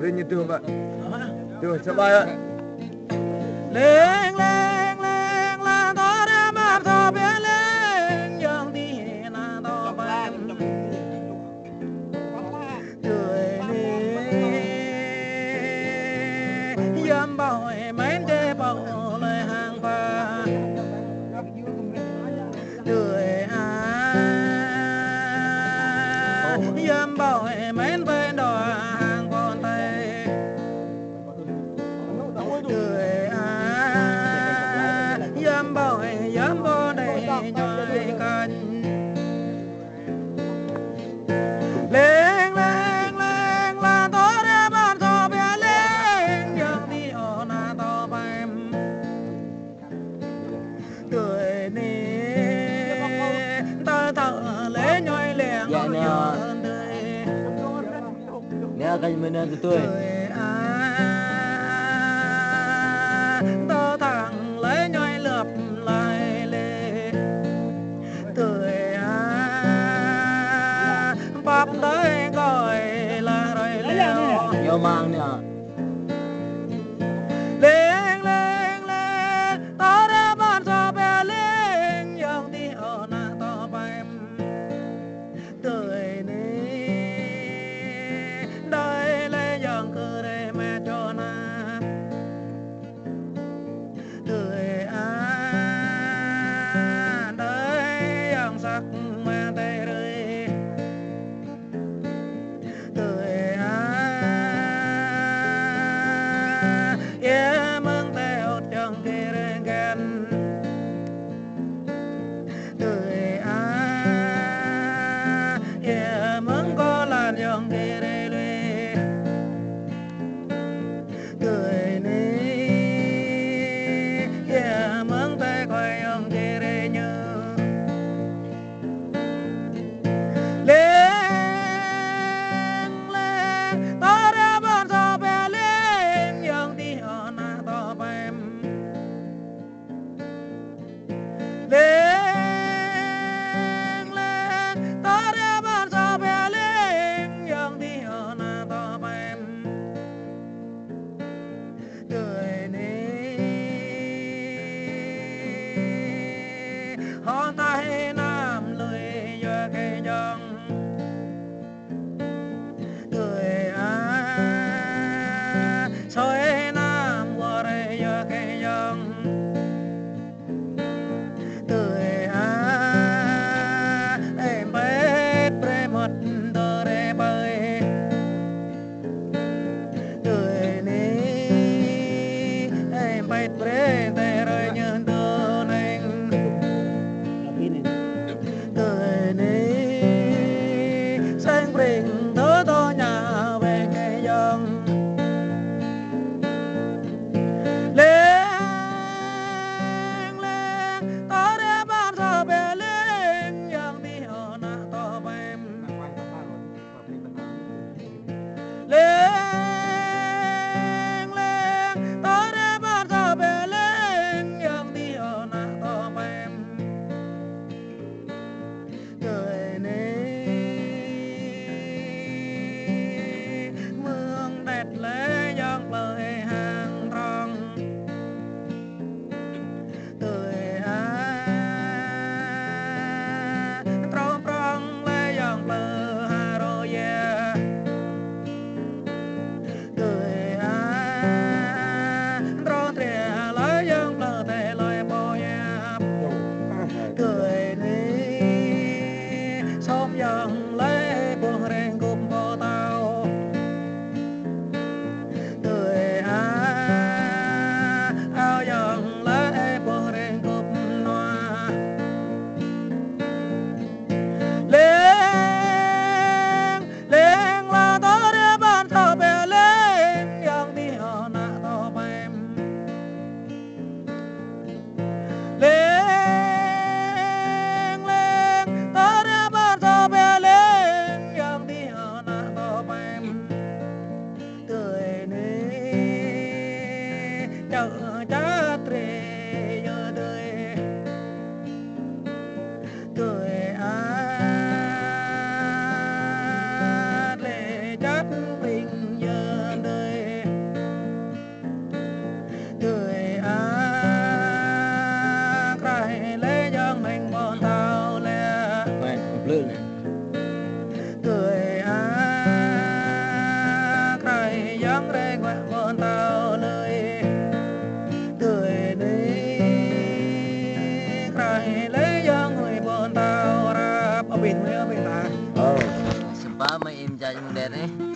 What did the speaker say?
Lên như tường vậy. Tường sắp bay ạ. Lên lên lên là có đêm áp thọ bé lên yang đi là to bay trời đi yam bao mấy cái bao lời hàng ba trời yam bao mấy bên đò hàng con tay trời yam bao đây nhoi canh lên lên lên là to để ban thọ bé lên yang đi ở na to bay cười nè ta thở lấy nhoi lẹng nhon đời nè cái mình ăn tôi ta thẳng lấy nhoi lượp lại lệ cười bắp đấy gọi là rồi leo nhiều mang nè lên lên lên ta đã ban cho bé lên yang đi ở na to bay tuổi này đây là yang cứ đây mẹ cho na tuổi đây yang sắc mẹ tay rơi tuổi lấy giang người buồn tao ra ở bên ta Sempama im jaj muda ni.